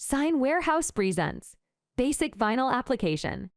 SignWarehouse presents Basic Vinyl Application.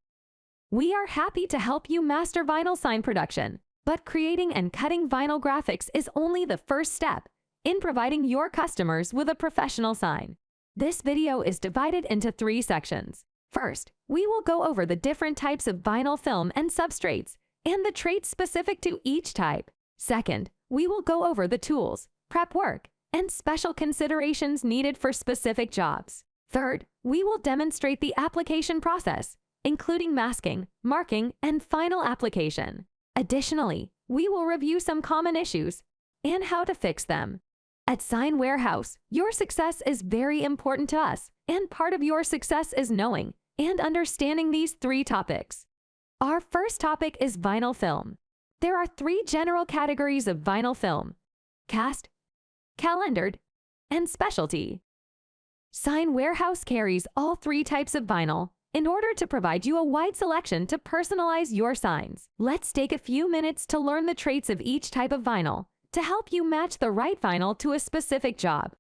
We are happy to help you master vinyl sign production, but creating and cutting vinyl graphics is only the first step in providing your customers with a professional sign. This video is divided into 3 sections. First, we will go over the different types of vinyl film and substrates and the traits specific to each type. Second, we will go over the tools, prep work, and special considerations needed for specific jobs. Third, we will demonstrate the application process, including masking, marking, and final application. Additionally, we will review some common issues and how to fix them. At SignWarehouse, your success is very important to us, and part of your success is knowing and understanding these 3 topics. Our first topic is vinyl film. There are 3 general categories of vinyl film: cast, calendared, and specialty. SignWarehouse carries all 3 types of vinyl in order to provide you a wide selection to personalize your signs. Let's take a few minutes to learn the traits of each type of vinyl to help you match the right vinyl to a specific job.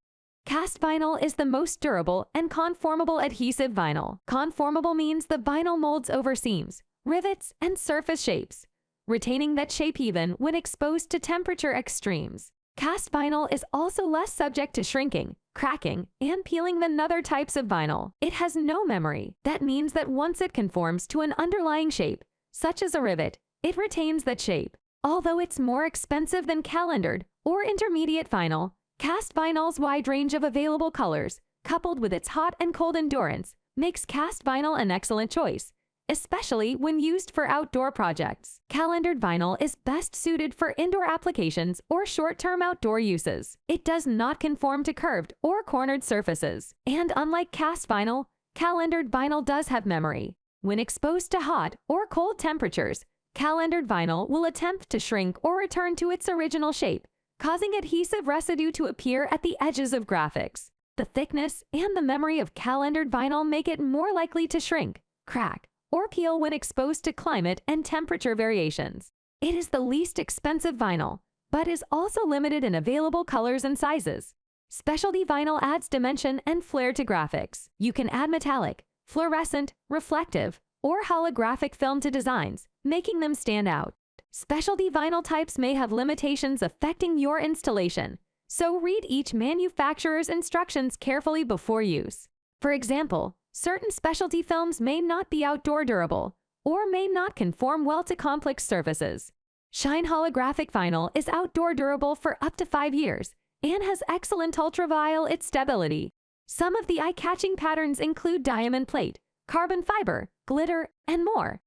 Cast vinyl is the most durable and conformable adhesive vinyl. Conformable means the vinyl molds over seams, rivets, and surface shapes, retaining that shape even when exposed to temperature extremes. Cast vinyl is also less subject to shrinking, cracking, and peeling than other types of vinyl. It has no memory. That means that once it conforms to an underlying shape, such as a rivet, it retains that shape. Although it's more expensive than calendared or intermediate vinyl, cast vinyl's wide range of available colors, coupled with its hot and cold endurance, makes cast vinyl an excellent choice, especially when used for outdoor projects. Calendared vinyl is best suited for indoor applications or short-term outdoor uses. It does not conform to curved or cornered surfaces. And unlike cast vinyl, calendared vinyl does have memory. When exposed to hot or cold temperatures, calendared vinyl will attempt to shrink or return to its original shape, causing adhesive residue to appear at the edges of graphics. The thickness and the memory of calendared vinyl make it more likely to shrink, crack, or peel when exposed to climate and temperature variations. It is the least expensive vinyl, but is also limited in available colors and sizes. Specialty vinyl adds dimension and flair to graphics. You can add metallic, fluorescent, reflective, or holographic film to designs, making them stand out. Specialty vinyl types may have limitations affecting your installation, so read each manufacturer's instructions carefully before use. For example, certain specialty films may not be outdoor durable or may not conform well to complex surfaces. Shine holographic vinyl is outdoor durable for up to 5 years and has excellent ultraviolet stability. Some of the eye-catching patterns include diamond plate, carbon fiber, glitter, and more.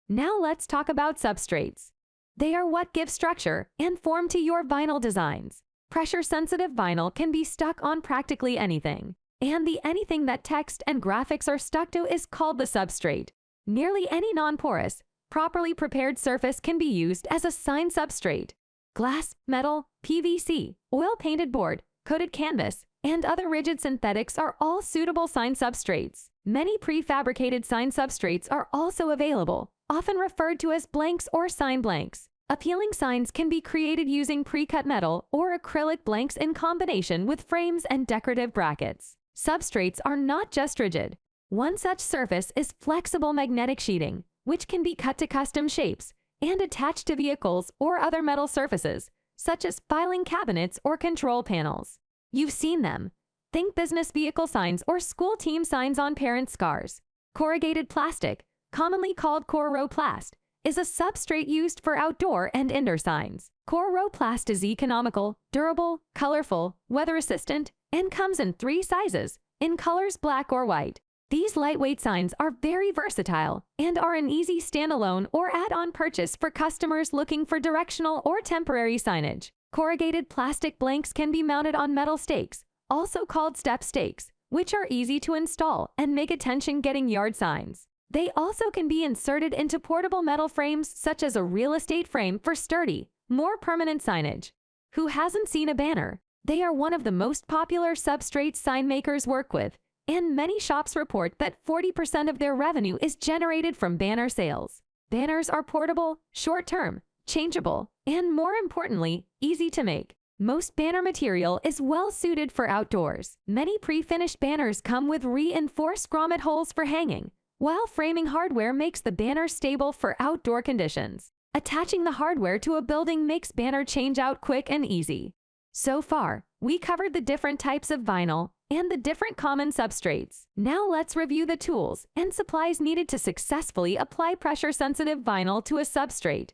Now let's talk about substrates. They are what give structure and form to your vinyl designs. Pressure-sensitive vinyl can be stuck on practically anything, and the anything that text and graphics are stuck to is called the substrate. Nearly any non-porous, properly prepared surface can be used as a sign substrate. Glass, metal, PVC, oil-painted board, coated canvas, and other rigid synthetics are all suitable sign substrates. Many prefabricated sign substrates are also available, often referred to as blanks or sign blanks. Appealing signs can be created using pre-cut metal or acrylic blanks in combination with frames and decorative brackets. Substrates are not just rigid. One such surface is flexible magnetic sheeting, which can be cut to custom shapes and attached to vehicles or other metal surfaces, such as filing cabinets or control panels. You've seen them. Think business vehicle signs or school team signs on parents' cars. Corrugated plastic, commonly called Coroplast, is a substrate used for outdoor and indoor signs. Coroplast is economical, durable, colorful, weather-resistant, and comes in 3 sizes, in colors black or white. These lightweight signs are very versatile and are an easy standalone or add-on purchase for customers looking for directional or temporary signage. Corrugated plastic blanks can be mounted on metal stakes, also called step stakes, which are easy to install and make attention-getting yard signs. They also can be inserted into portable metal frames such as a real estate frame for sturdy, more permanent signage. Who hasn't seen a banner? They are one of the most popular substrates sign makers work with, and many shops report that 40% of their revenue is generated from banner sales. Banners are portable, short-term, changeable, and more importantly, easy to make. Most banner material is well suited for outdoors. Many pre-finished banners come with reinforced grommet holes for hanging, while framing hardware makes the banner stable for outdoor conditions. Attaching the hardware to a building makes banner change out quick and easy. So far, we covered the different types of vinyl and the different common substrates. Now let's review the tools and supplies needed to successfully apply pressure-sensitive vinyl to a substrate.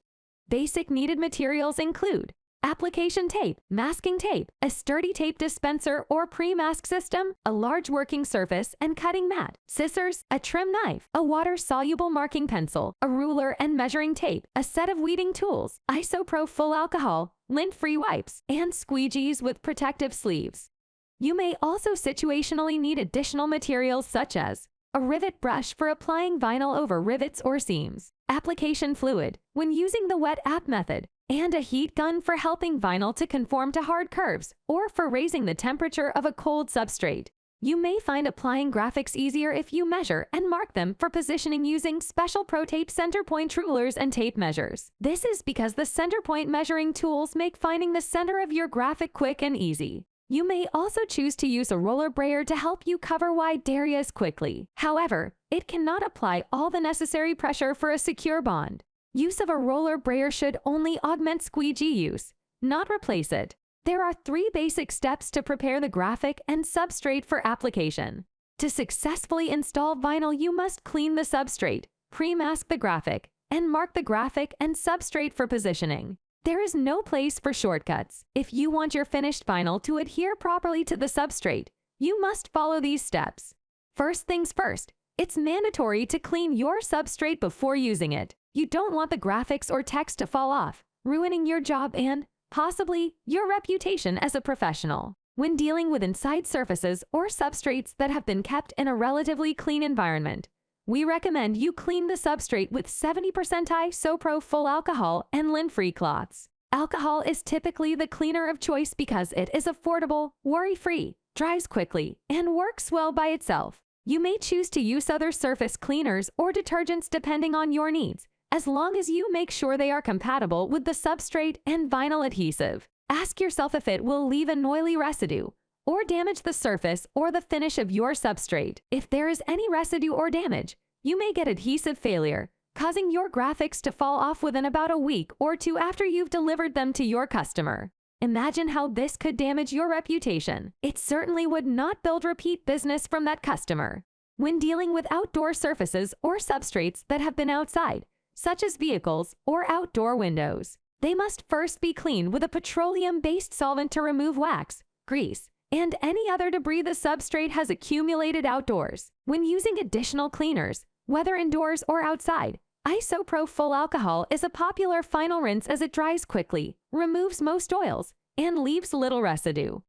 Basic needed materials include application tape, masking tape, a sturdy tape dispenser or pre-mask system, a large working surface and cutting mat, scissors, a trim knife, a water-soluble marking pencil, a ruler and measuring tape, a set of weeding tools, isopro full alcohol, lint-free wipes, and squeegees with protective sleeves. You may also situationally need additional materials such as a rivet brush for applying vinyl over rivets or seams, application fluid when using the wet app method, and a heat gun for helping vinyl to conform to hard curves or for raising the temperature of a cold substrate. You may find applying graphics easier if you measure and mark them for positioning using special ProTape center point rulers and tape measures. This is because the center point measuring tools make finding the center of your graphic quick and easy. You may also choose to use a roller brayer to help you cover wide areas quickly. However, it cannot apply all the necessary pressure for a secure bond. Use of a roller brayer should only augment squeegee use, not replace it. There are 3 basic steps to prepare the graphic and substrate for application. To successfully install vinyl, you must clean the substrate, pre-mask the graphic, and mark the graphic and substrate for positioning. There is no place for shortcuts. If you want your finished vinyl to adhere properly to the substrate, you must follow these steps. First things first, it's mandatory to clean your substrate before using it. You don't want the graphics or text to fall off, ruining your job and, possibly, your reputation as a professional. When dealing with inside surfaces or substrates that have been kept in a relatively clean environment, we recommend you clean the substrate with 70% isopro full alcohol and lint-free cloths. Alcohol is typically the cleaner of choice because it is affordable, worry-free, dries quickly, and works well by itself. You may choose to use other surface cleaners or detergents depending on your needs, as long as you make sure they are compatible with the substrate and vinyl adhesive. Ask yourself if it will leave an oily residue or damage the surface or the finish of your substrate. If there is any residue or damage, you may get adhesive failure, causing your graphics to fall off within about a week or 2 after you've delivered them to your customer. Imagine how this could damage your reputation. It certainly would not build repeat business from that customer. When dealing with outdoor surfaces or substrates that have been outside, such as vehicles or outdoor windows, they must first be cleaned with a petroleum-based solvent to remove wax, grease, and any other debris the substrate has accumulated outdoors. When using additional cleaners, whether indoors or outside, isopro full alcohol is a popular final rinse as it dries quickly, removes most oils, and leaves little residue.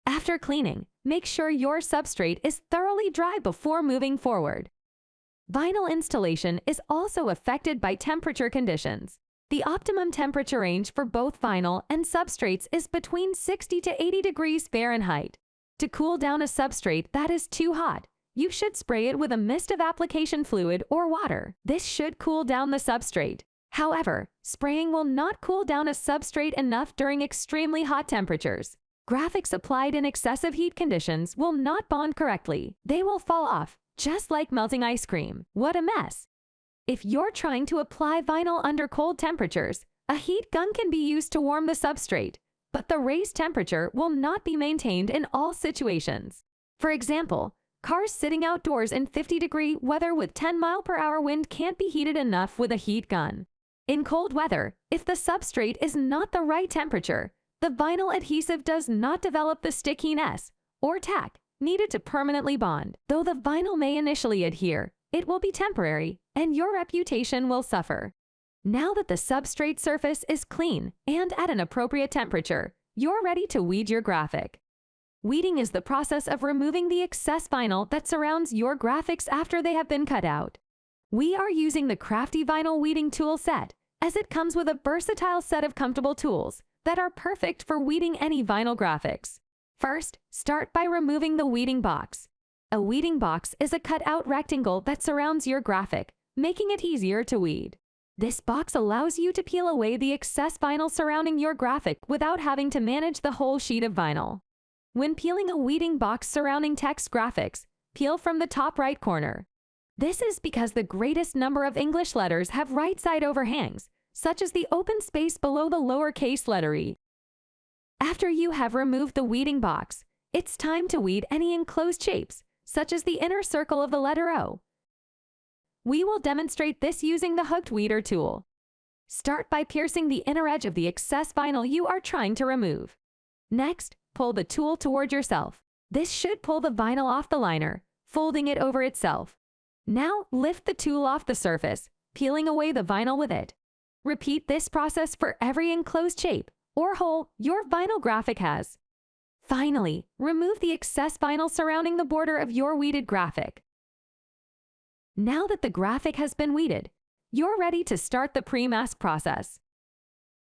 After cleaning, make sure your substrate is thoroughly dry before moving forward. Vinyl installation is also affected by temperature conditions. The optimum temperature range for both vinyl and substrates is between 60 to 80 degrees Fahrenheit. To cool down a substrate that is too hot, you should spray it with a mist of application fluid or water. This should cool down the substrate. However, spraying will not cool down a substrate enough during extremely hot temperatures. Graphics applied in excessive heat conditions will not bond correctly. They will fall off, just like melting ice cream. What a mess! If you're trying to apply vinyl under cold temperatures, a heat gun can be used to warm the substrate, but the raised temperature will not be maintained in all situations. For example, cars sitting outdoors in 50-degree weather with 10-mile-per-hour wind can't be heated enough with a heat gun. In cold weather, if the substrate is not the right temperature, the vinyl adhesive does not develop the stickiness or tack needed to permanently bond. Though the vinyl may initially adhere, it will be temporary, and your reputation will suffer. Now that the substrate surface is clean and at an appropriate temperature, you're ready to weed your graphic. Weeding is the process of removing the excess vinyl that surrounds your graphics after they have been cut out. We are using the Crafty Vinyl Weeding Tool set, as it comes with a versatile set of comfortable tools that are perfect for weeding any vinyl graphics. First, start by removing the weeding box. A weeding box is a cut-out rectangle that surrounds your graphic, making it easier to weed. This box allows you to peel away the excess vinyl surrounding your graphic without having to manage the whole sheet of vinyl. When peeling a weeding box surrounding text graphics, peel from the top right corner. This is because the greatest number of English letters have right-side overhangs, such as the open space below the lowercase letter e. After you have removed the weeding box, it's time to weed any enclosed shapes, such as the inner circle of the letter O. We will demonstrate this using the hooked weeder tool. Start by piercing the inner edge of the excess vinyl you are trying to remove. Next, pull the tool toward yourself. This should pull the vinyl off the liner, folding it over itself. Now, lift the tool off the surface, peeling away the vinyl with it. Repeat this process for every enclosed shape or hole your vinyl graphic has. Finally, remove the excess vinyl surrounding the border of your weeded graphic. Now that the graphic has been weeded, you're ready to start the pre-mask process.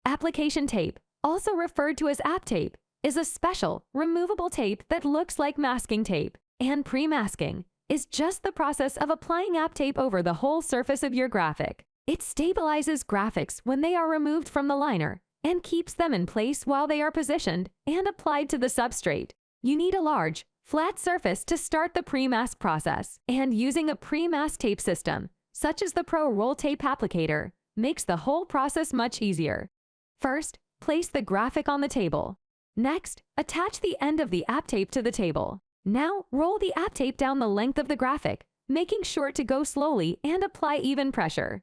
Application tape, also referred to as app tape, is a special, removable tape that looks like masking tape, and pre-masking is just the process of applying app tape over the whole surface of your graphic. It stabilizes graphics when they are removed from the liner and keeps them in place while they are positioned and applied to the substrate. You need a large, flat surface to start the pre-mask process, and using a pre-mask tape system, such as the Pro Roll Tape Applicator, makes the whole process much easier. First, place the graphic on the table. Next, attach the end of the app tape to the table. Now, roll the app tape down the length of the graphic, making sure to go slowly and apply even pressure.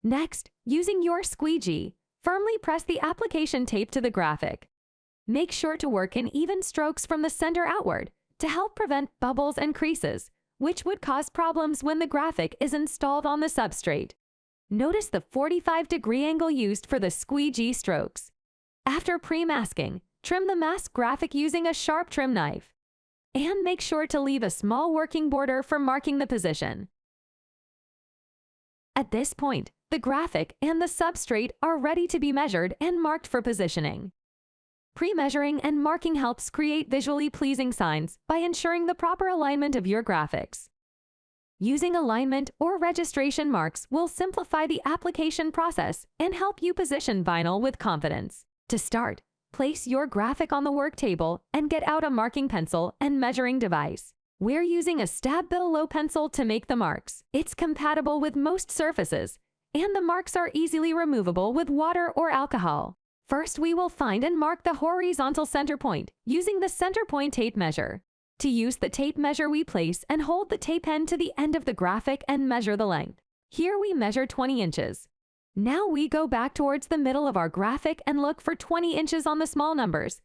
Next, using your squeegee, firmly press the application tape to the graphic. Make sure to work in even strokes from the center outward to help prevent bubbles and creases, which would cause problems when the graphic is installed on the substrate. Notice the 45-degree angle used for the squeegee strokes. After pre-masking, trim the mask graphic using a sharp trim knife. And make sure to leave a small working border for marking the position. At this point, the graphic and the substrate are ready to be measured and marked for positioning. Pre-measuring and marking helps create visually pleasing signs by ensuring the proper alignment of your graphics. Using alignment or registration marks will simplify the application process and help you position vinyl with confidence. To start, place your graphic on the work table and get out a marking pencil and measuring device. We're using a stab bill low pencil to make the marks. It's compatible with most surfaces, and the marks are easily removable with water or alcohol. First, we will find and mark the horizontal center point using the center point tape measure. To use the tape measure, we place and hold the tape end to the end of the graphic and measure the length. Here we measure 20 inches. Now we go back towards the middle of our graphic and look for 20 inches on the small numbers.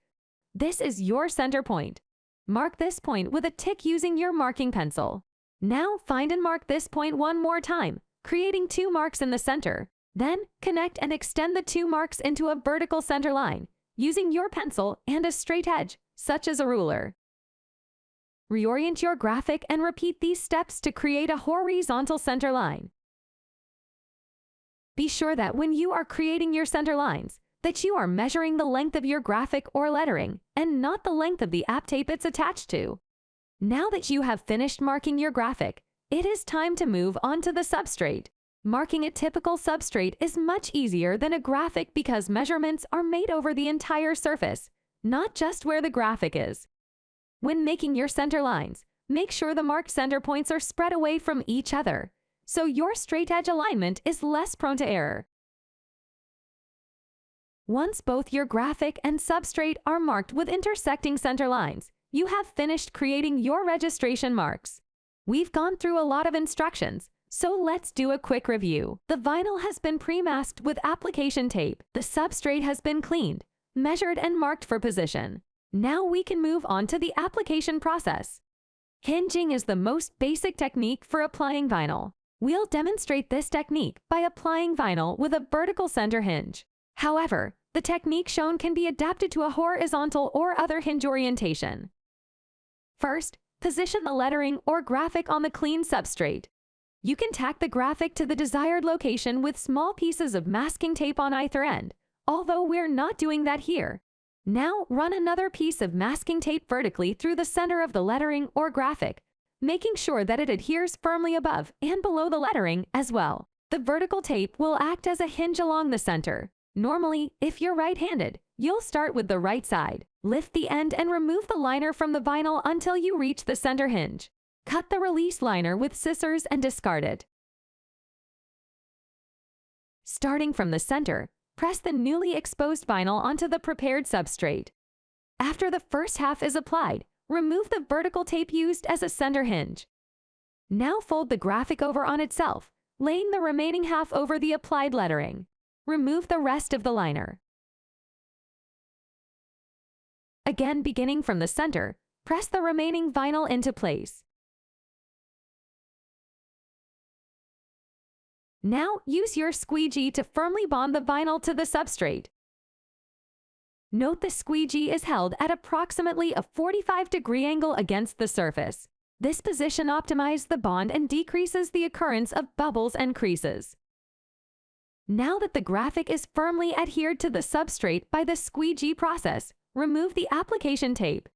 This is your center point. Mark this point with a tick using your marking pencil. Now find and mark this point one more time, creating 2 marks in the center. Then connect and extend the 2 marks into a vertical center line, using your pencil and a straight edge, such as a ruler. Reorient your graphic and repeat these steps to create a horizontal center line. Be sure that when you are creating your center lines, that you are measuring the length of your graphic or lettering and not the length of the app tape it's attached to. Now that you have finished marking your graphic, it is time to move on to the substrate. Marking a typical substrate is much easier than a graphic because measurements are made over the entire surface, not just where the graphic is. When making your center lines, make sure the marked center points are spread away from each other, so your straight edge alignment is less prone to error. Once both your graphic and substrate are marked with intersecting center lines, you have finished creating your registration marks. We've gone through a lot of instructions, so let's do a quick review. The vinyl has been pre-masked with application tape. The substrate has been cleaned, measured, and marked for position. Now we can move on to the application process. Hinging is the most basic technique for applying vinyl. We'll demonstrate this technique by applying vinyl with a vertical center hinge. However, the technique shown can be adapted to a horizontal or other hinge orientation. First, position the lettering or graphic on the clean substrate. You can tack the graphic to the desired location with small pieces of masking tape on either end, although we're not doing that here. Now run another piece of masking tape vertically through the center of the lettering or graphic, making sure that it adheres firmly above and below the lettering as well. The vertical tape will act as a hinge along the center. Normally, if you're right-handed, you'll start with the right side. Lift the end and remove the liner from the vinyl until you reach the center hinge. Cut the release liner with scissors and discard it. Starting from the center, press the newly exposed vinyl onto the prepared substrate. After the first half is applied, remove the vertical tape used as a center hinge. Now fold the graphic over on itself, laying the remaining half over the applied lettering. Remove the rest of the liner. Again, beginning from the center, press the remaining vinyl into place. Now use your squeegee to firmly bond the vinyl to the substrate. Note the squeegee is held at approximately a 45-degree angle against the surface. This position optimizes the bond and decreases the occurrence of bubbles and creases. Now that the graphic is firmly adhered to the substrate by the squeegee process, remove the application tape.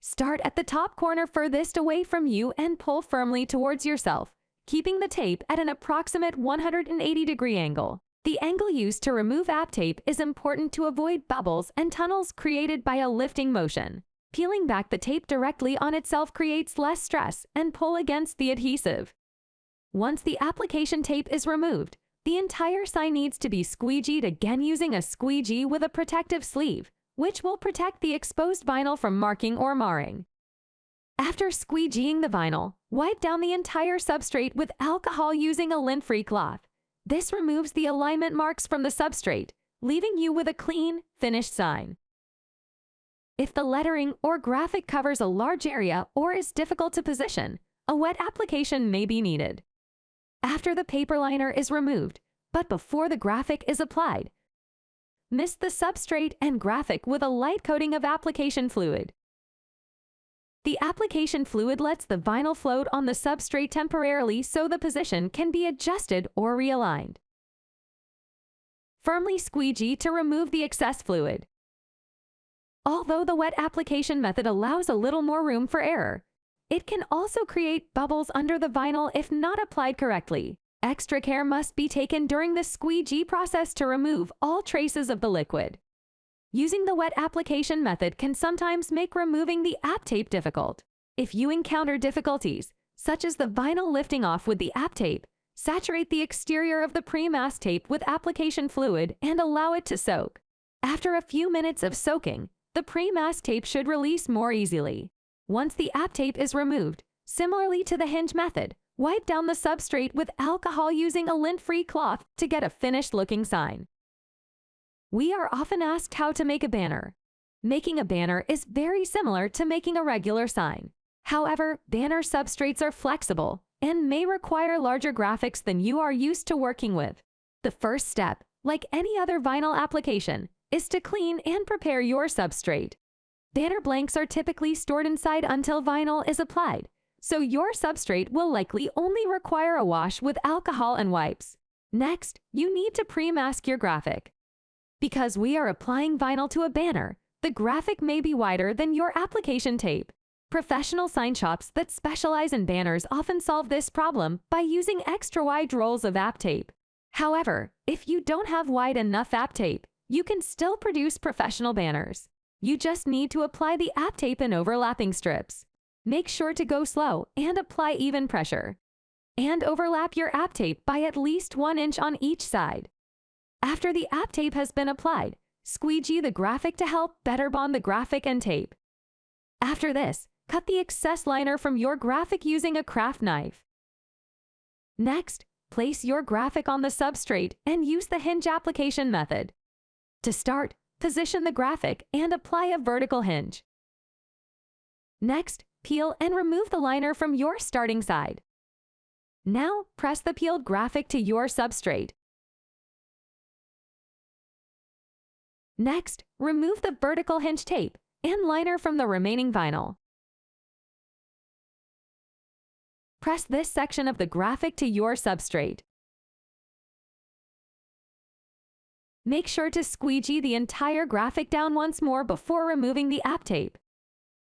Start at the top corner furthest away from you and pull firmly towards yourself, keeping the tape at an approximate 180-degree angle. The angle used to remove app tape is important to avoid bubbles and tunnels created by a lifting motion. Peeling back the tape directly on itself creates less stress and pull against the adhesive. Once the application tape is removed, the entire sign needs to be squeegeed again using a squeegee with a protective sleeve, which will protect the exposed vinyl from marking or marring. After squeegeeing the vinyl, wipe down the entire substrate with alcohol using a lint-free cloth. This removes the alignment marks from the substrate, leaving you with a clean, finished sign. If the lettering or graphic covers a large area or is difficult to position, a wet application may be needed. After the paper liner is removed, but before the graphic is applied, mist the substrate and graphic with a light coating of application fluid. The application fluid lets the vinyl float on the substrate temporarily so the position can be adjusted or realigned. Firmly squeegee to remove the excess fluid. Although the wet application method allows a little more room for error, it can also create bubbles under the vinyl if not applied correctly. Extra care must be taken during the squeegee process to remove all traces of the liquid. Using the wet application method can sometimes make removing the app tape difficult. If you encounter difficulties, such as the vinyl lifting off with the app tape, saturate the exterior of the pre-mask tape with application fluid and allow it to soak. After a few minutes of soaking, the pre-mask tape should release more easily. Once the app tape is removed, similarly to the hinge method, wipe down the substrate with alcohol using a lint-free cloth to get a finished-looking sign. We are often asked how to make a banner. Making a banner is very similar to making a regular sign. However, banner substrates are flexible and may require larger graphics than you are used to working with. The first step, like any other vinyl application, is to clean and prepare your substrate. Banner blanks are typically stored inside until vinyl is applied, so your substrate will likely only require a wash with alcohol and wipes. Next, you need to pre-mask your graphic. Because we are applying vinyl to a banner, the graphic may be wider than your application tape. Professional sign shops that specialize in banners often solve this problem by using extra wide rolls of app tape. However, if you don't have wide enough app tape, you can still produce professional banners. You just need to apply the app tape in overlapping strips. Make sure to go slow and apply even pressure. And overlap your app tape by at least 1 inch on each side. After the app tape has been applied, squeegee the graphic to help better bond the graphic and tape. After this, cut the excess liner from your graphic using a craft knife. Next, place your graphic on the substrate and use the hinge application method. To start, position the graphic and apply a vertical hinge. Next, peel and remove the liner from your starting side. Now, press the peeled graphic to your substrate. Next, remove the vertical hinge tape and liner from the remaining vinyl. Press this section of the graphic to your substrate. Make sure to squeegee the entire graphic down once more before removing the app tape.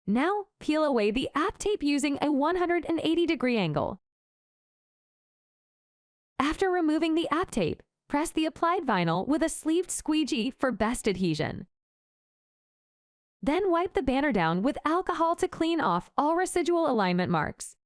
Now, peel away the app tape using a 180-degree angle. After removing the app tape, press the applied vinyl with a sleeved squeegee for best adhesion. Then wipe the banner down with alcohol to clean off all residual alignment marks.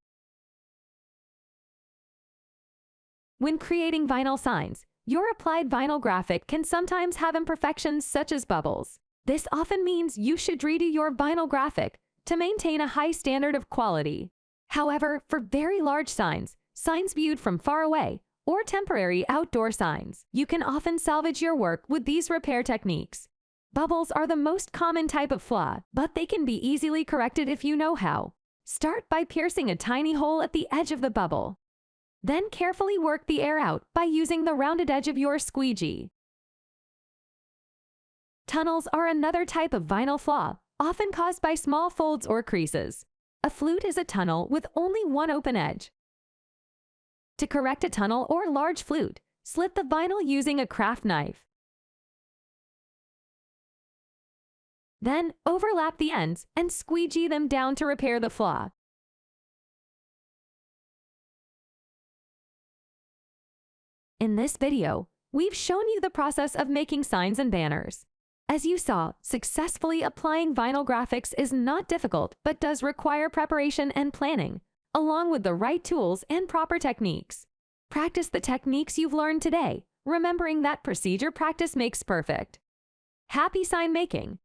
When creating vinyl signs, your applied vinyl graphic can sometimes have imperfections such as bubbles. This often means you should redo your vinyl graphic to maintain a high standard of quality. However, for very large signs, signs viewed from far away, or temporary outdoor signs, you can often salvage your work with these repair techniques. Bubbles are the most common type of flaw, but they can be easily corrected if you know how. Start by piercing a tiny hole at the edge of the bubble. Then carefully work the air out by using the rounded edge of your squeegee. Tunnels are another type of vinyl flaw, often caused by small folds or creases. A flute is a tunnel with only one open edge. To correct a tunnel or large flute, slit the vinyl using a craft knife. Then overlap the ends and squeegee them down to repair the flaw. In this video, we've shown you the process of making signs and banners. As you saw, successfully applying vinyl graphics is not difficult but does require preparation and planning, along with the right tools and proper techniques. Practice the techniques you've learned today, remembering that procedure practice makes perfect. Happy sign making!